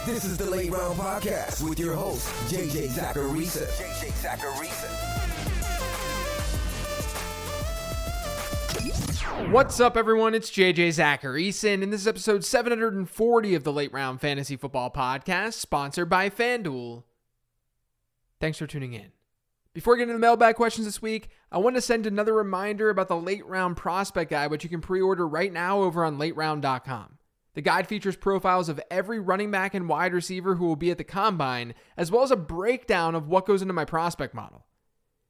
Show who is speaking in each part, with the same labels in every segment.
Speaker 1: This is the Late Round Podcast with your host, JJ Zacharisa.
Speaker 2: What's up, everyone? It's JJ Zacharisa, and this is episode 740 of the Late Round Fantasy Football Podcast, sponsored by FanDuel. Thanks for tuning in. Before we get into the mailbag questions this week, I want to send another reminder about the Late Round Prospect Guide, which you can pre-order right now over on lateround.com. The guide features profiles of every running back and wide receiver who will be at the combine, as well as a breakdown of what goes into my prospect model.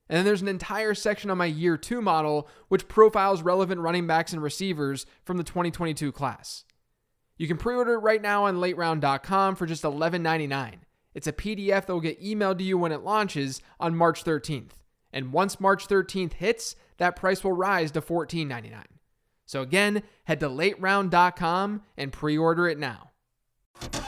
Speaker 2: And then there's an entire section on my year 2 model, which profiles relevant running backs and receivers from the 2022 class. You can pre-order it right now on lateround.com for just $11.99. It's a PDF that will get emailed to you when it launches on March 13th. And once March 13th hits, that price will rise to $14.99. So again, head to lateround.com and pre-order it now. The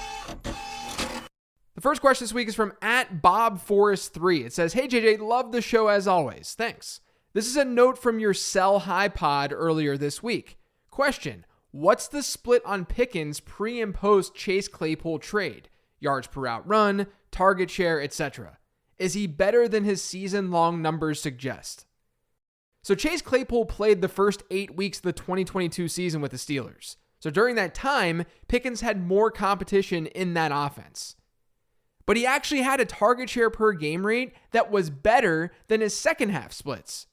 Speaker 2: first question this week is from @BobForest3. It says, "Hey JJ, love the show as always. Thanks. This is a note from your Sell High pod earlier this week. Question, what's the split on Pickens pre and post Chase Claypool trade? Yards per route run, target share, etc. Is he better than his season-long numbers suggest?" So Chase Claypool played the first 8 weeks of the 2022 season with the Steelers. So during that time, Pickens had more competition in that offense. But he actually had a target share per game rate that was better than his second half splits.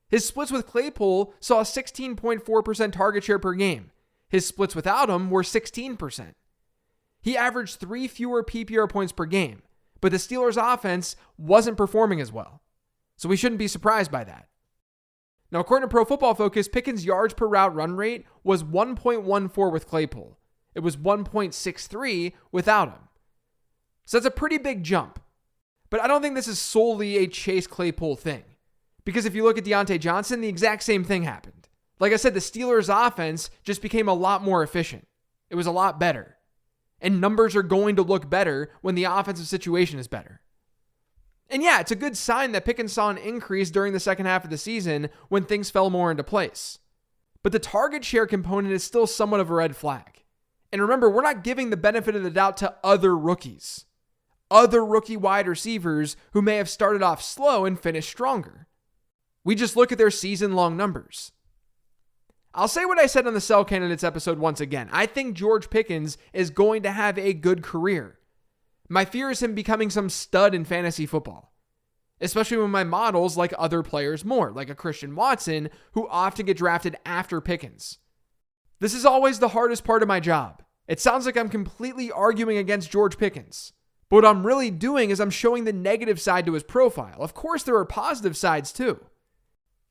Speaker 2: His splits with Claypool saw a 16.4% target share per game. His splits without him were 16%. He averaged 3 fewer PPR points per game, but the Steelers' offense wasn't performing as well. So we shouldn't be surprised by that. Now, according to Pro Football Focus, Pickens' yards per route run rate was 1.14 with Claypool. It was 1.63 without him. So that's a pretty big jump. But I don't think this is solely a Chase Claypool thing. Because if you look at Deontay Johnson, the exact same thing happened. Like I said, the Steelers' offense just became a lot more efficient. It was a lot better. And numbers are going to look better when the offensive situation is better. And yeah, it's a good sign that Pickens saw an increase during the second half of the season when things fell more into place. But the target share component is still somewhat of a red flag. And remember, we're not giving the benefit of the doubt to other rookies. Other rookie wide receivers who may have started off slow and finished stronger. We just look at their season-long numbers. I'll say what I said on the Sell Candidates episode once again. I think George Pickens is going to have a good career. My fear is him becoming some stud in fantasy football, especially when my models like other players more, like a Christian Watson, who often get drafted after Pickens. This is always the hardest part of my job. It sounds like I'm completely arguing against George Pickens, but what I'm really doing is I'm showing the negative side to his profile. Of course, there are positive sides too.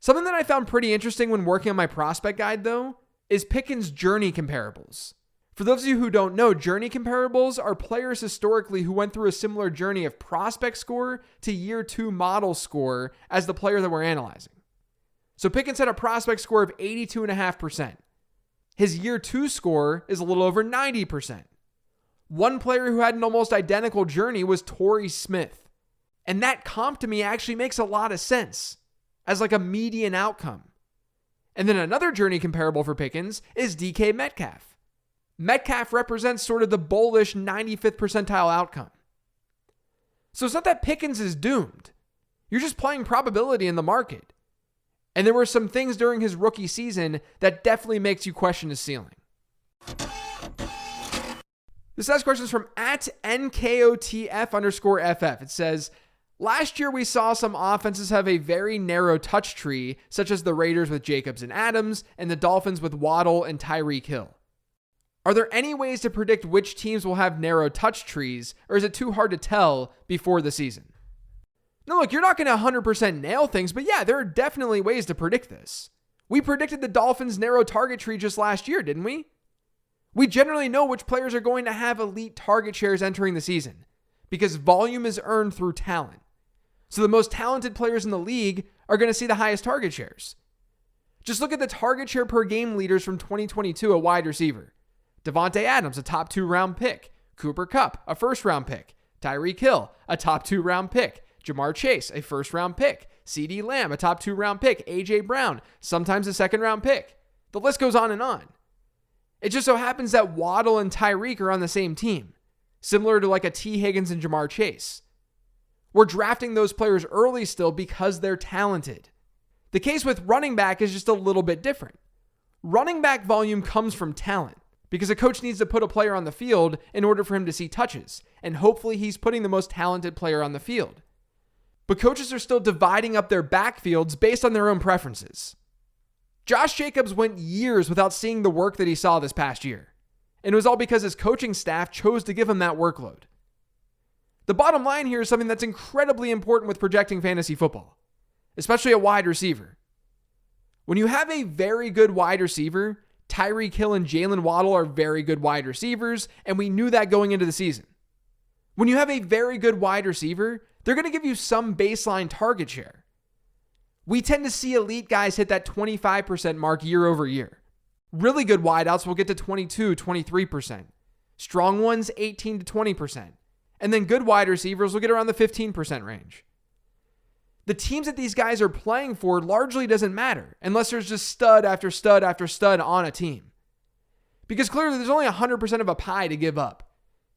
Speaker 2: Something that I found pretty interesting when working on my prospect guide, though, is Pickens' journey comparables. For those of you who don't know, journey comparables are players historically who went through a similar journey of prospect score to year 2 model score as the player that we're analyzing. So Pickens had a prospect score of 82.5%. His year 2 score is a little over 90%. One player who had an almost identical journey was Torrey Smith. And that comp to me actually makes a lot of sense as like a median outcome. And then another journey comparable for Pickens is DK Metcalf. Metcalf represents sort of the bullish 95th percentile outcome. So it's not that Pickens is doomed. You're just playing probability in the market. And there were some things during his rookie season that definitely makes you question his ceiling. This last question is from @NKOTF_FF. It says, last year we saw some offenses have a very narrow touch tree, such as the Raiders with Jacobs and Adams, and the Dolphins with Waddle and Tyreek Hill. Are there any ways to predict which teams will have narrow touch trees, or is it too hard to tell before the season? Now look, you're not going to 100% nail things, but yeah, there are definitely ways to predict this. We predicted the Dolphins' narrow target tree just last year, didn't we? We generally know which players are going to have elite target shares entering the season, because volume is earned through talent. So the most talented players in the league are going to see the highest target shares. Just look at the target share per game leaders from 2022, a wide receiver. Devontae Adams, a top 2 round pick. Cooper Kupp, a first round pick. Tyreek Hill, a top 2 round pick. Jamar Chase, a first round pick. CeeDee Lamb, a top 2 round pick. A.J. Brown, sometimes a second round pick. The list goes on and on. It just so happens that Waddle and Tyreek are on the same team. similar to like a T. Higgins and Jamar Chase. We're drafting those players early still because they're talented. The case with running back is just a little bit different. Running back volume comes from talent because a coach needs to put a player on the field in order for him to see touches, and hopefully he's putting the most talented player on the field. But coaches are still dividing up their backfields based on their own preferences. Josh Jacobs went years without seeing the work that he saw this past year, and it was all because his coaching staff chose to give him that workload. The bottom line here is something that's incredibly important with projecting fantasy football, especially a wide receiver. When you have a very good wide receiver, Tyreek Hill and Jalen Waddle are very good wide receivers, and we knew that going into the season. When you have a very good wide receiver, they're going to give you some baseline target share. We tend to see elite guys hit that 25% mark year over year. Really good wideouts will get to 22, 23%. Strong ones, 18 to 20%. And then good wide receivers will get around the 15% range. The teams that these guys are playing for largely doesn't matter unless there's just stud after stud after stud on a team. Because clearly there's only 100% of a pie to give up.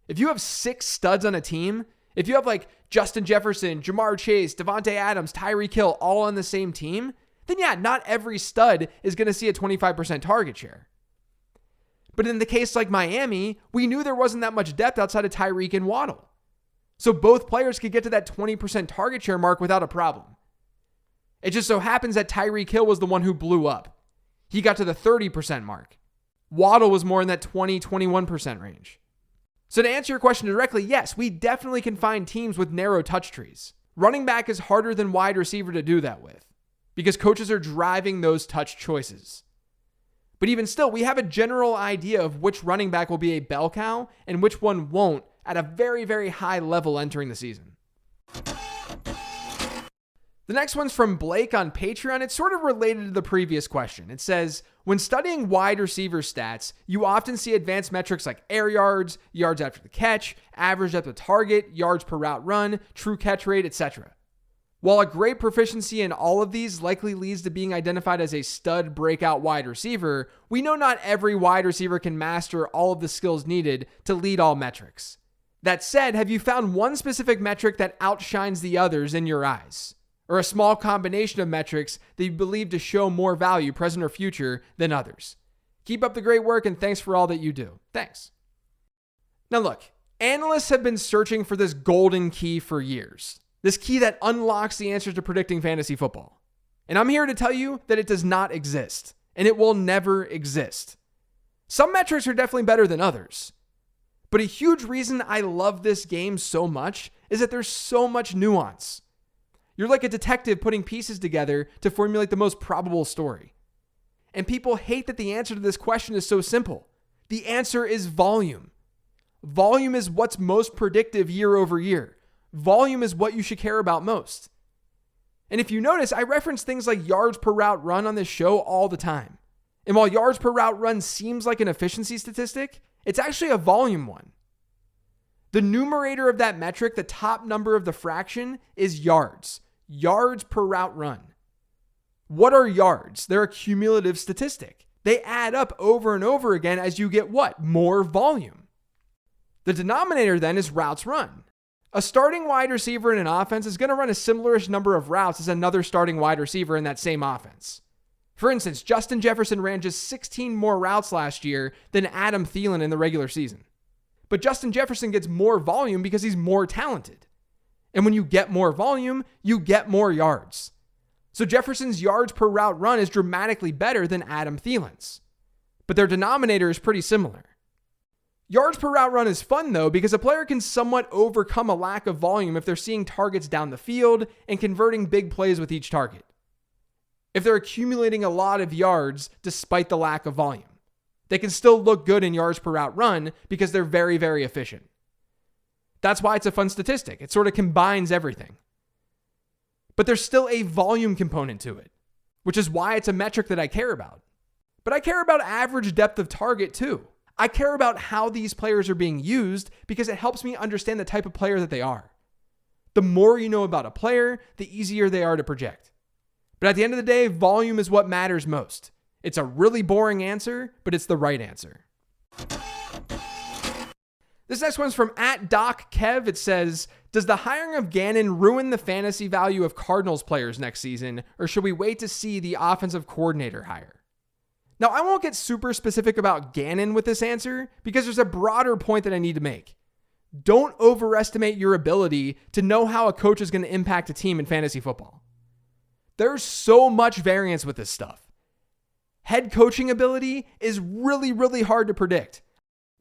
Speaker 2: If you have 6 studs on a team, if you have like Justin Jefferson, Jamar Chase, Devontae Adams, Tyreek Hill all on the same team, then yeah, not every stud is going to see a 25% target share. But in the case like Miami, we knew there wasn't that much depth outside of Tyreek and Waddle. So both players could get to that 20% target share mark without a problem. It just so happens that Tyreek Hill was the one who blew up. He got to the 30% mark. Waddle was more in that 20, 21% range. So to answer your question directly, yes, we definitely can find teams with narrow touch trees. Running back is harder than wide receiver to do that with because coaches are driving those touch choices. But even still, we have a general idea of which running back will be a bell cow and which one won't at a very, very high level entering the season. The next one's from Blake on Patreon. It's sort of related to the previous question. It says, when studying wide receiver stats, you often see advanced metrics like air yards, yards after the catch, average depth of target, yards per route run, true catch rate, etc. While a great proficiency in all of these likely leads to being identified as a stud breakout wide receiver, we know not every wide receiver can master all of the skills needed to lead all metrics. That said, have you found one specific metric that outshines the others in your eyes? Or a small combination of metrics that you believe to show more value, present or future, than others? Keep up the great work and thanks for all that you do. Thanks. Now look, analysts have been searching for this golden key for years. This key that unlocks the answers to predicting fantasy football. And I'm here to tell you that it does not exist, and it will never exist. Some metrics are definitely better than others. But a huge reason I love this game so much is that there's so much nuance. You're like a detective putting pieces together to formulate the most probable story. And people hate that the answer to this question is so simple. The answer is volume. Volume is what's most predictive year over year. Volume is what you should care about most. And if you notice, I reference things like yards per route run on this show all the time. And while yards per route run seems like an efficiency statistic, it's actually a volume one. The numerator of that metric, the top number of the fraction, is yards. Yards per route run. What are yards? They're a cumulative statistic. They add up over and over again as you get what? More volume. The denominator then is routes run. A starting wide receiver in an offense is going to run a similar-ish number of routes as another starting wide receiver in that same offense. For instance, Justin Jefferson ran just 16 more routes last year than Adam Thielen in the regular season. But Justin Jefferson gets more volume because he's more talented. And when you get more volume, you get more yards. So Jefferson's yards per route run is dramatically better than Adam Thielen's. But their denominator is pretty similar. Yards per route run is fun though because a player can somewhat overcome a lack of volume if they're seeing targets down the field and converting big plays with each target. If they're accumulating a lot of yards despite the lack of volume, they can still look good in yards per route run because they're very, very efficient. That's why it's a fun statistic. It sort of combines everything. But there's still a volume component to it, which is why it's a metric that I care about. But I care about average depth of target too. I care about how these players are being used because it helps me understand the type of player that they are. The more you know about a player, the easier they are to project. But at the end of the day, volume is what matters most. It's a really boring answer, but it's the right answer. This next one's from @DocKev. It says, does the hiring of Gannon ruin the fantasy value of Cardinals players next season, or should we wait to see the offensive coordinator hire? Now, I won't get super specific about Gannon with this answer because there's a broader point that I need to make. Don't overestimate your ability to know how a coach is going to impact a team in fantasy football. There's so much variance with this stuff. Head coaching ability is really, really hard to predict.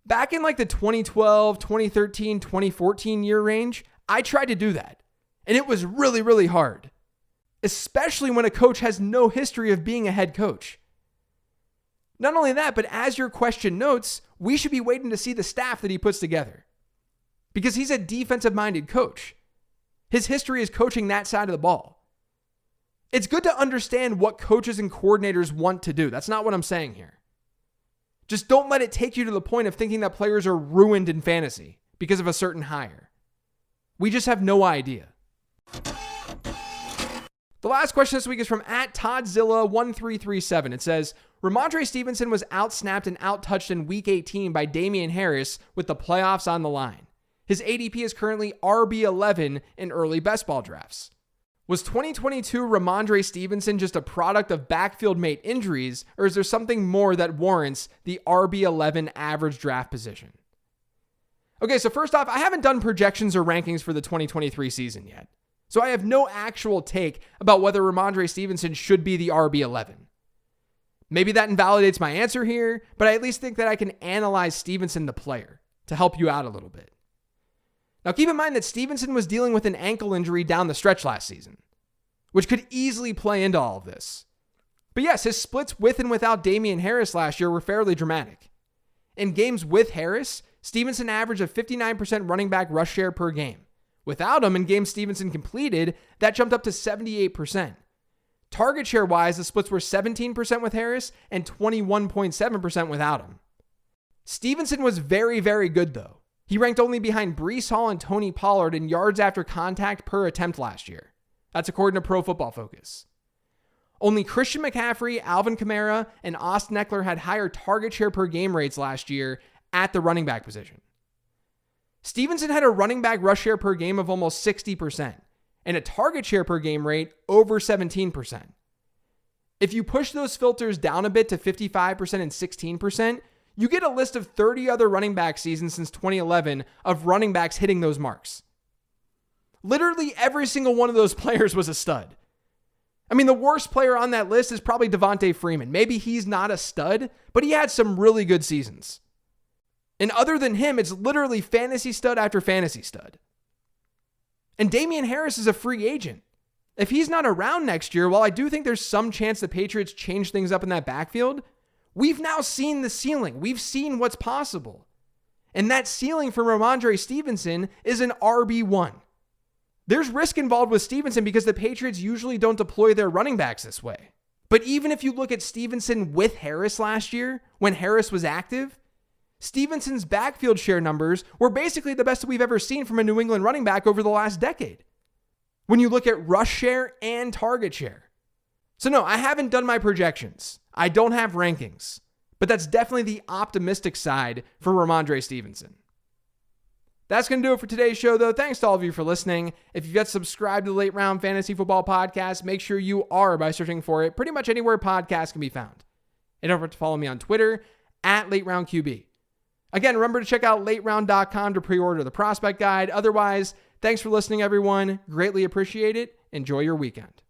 Speaker 2: Back in like the 2012, 2013, 2014 year range, I tried to do that. And it was really, really hard. Especially when a coach has no history of being a head coach. Not only that, but as your question notes, we should be waiting to see the staff that he puts together. Because he's a defensive-minded coach. His history is coaching that side of the ball. It's good to understand what coaches and coordinators want to do. That's not what I'm saying here. Just don't let it take you to the point of thinking that players are ruined in fantasy because of a certain hire. We just have no idea. The last question this week is from @Toddzilla1337. It says, Rhamondre Stevenson was outsnapped and outtouched in Week 18 by Damian Harris with the playoffs on the line. His ADP is currently RB11 in early best ball drafts. Was 2022 Rhamondre Stevenson just a product of backfield mate injuries, or is there something more that warrants the RB11 average draft position? Okay, so first off, I haven't done projections or rankings for the 2023 season yet. So I have no actual take about whether Rhamondre Stevenson should be the RB11. Maybe that invalidates my answer here, but I at least think that I can analyze Stevenson the player to help you out a little bit. Now keep in mind that Stevenson was dealing with an ankle injury down the stretch last season, which could easily play into all of this. But yes, his splits with and without Damian Harris last year were fairly dramatic. In games with Harris, Stevenson averaged a 59% running back rush share per game. Without him, in games Stevenson completed, that jumped up to 78%. Target share-wise, the splits were 17% with Harris and 21.7% without him. Stevenson was very, very good, though. He ranked only behind Breece Hall and Tony Pollard in yards after contact per attempt last year. That's according to Pro Football Focus. Only Christian McCaffrey, Alvin Kamara, and Austin Eckler had higher target share per game rates last year at the running back position. Stevenson had a running back rush share per game of almost 60% and a target share per game rate over 17%. If you push those filters down a bit to 55% and 16%, you get a list of 30 other running back seasons since 2011 of running backs hitting those marks. Literally every single one of those players was a stud. I mean, the worst player on that list is probably Devontae Freeman. Maybe he's not a stud, but he had some really good seasons. And other than him, it's literally fantasy stud after fantasy stud. And Damian Harris is a free agent. If he's not around next year, while I do think there's some chance the Patriots change things up in that backfield, we've now seen the ceiling. We've seen what's possible. And that ceiling for Rhamondre Stevenson is an RB1. There's risk involved with Stevenson because the Patriots usually don't deploy their running backs this way. But even if you look at Stevenson with Harris last year, when Harris was active, Stevenson's backfield share numbers were basically the best that we've ever seen from a New England running back over the last decade. When you look at rush share and target share. So no, I haven't done my projections. I don't have rankings, but that's definitely the optimistic side for Rhamondre Stevenson. That's going to do it for today's show, though. Thanks to all of you for listening. If you've yet subscribed to the Late Round Fantasy Football Podcast, make sure you are by searching for it pretty much anywhere podcasts can be found. And don't forget to follow me on Twitter @LateRoundQB. Again, remember to check out lateround.com to pre-order the prospect guide. Otherwise, thanks for listening, everyone. Greatly appreciate it. Enjoy your weekend.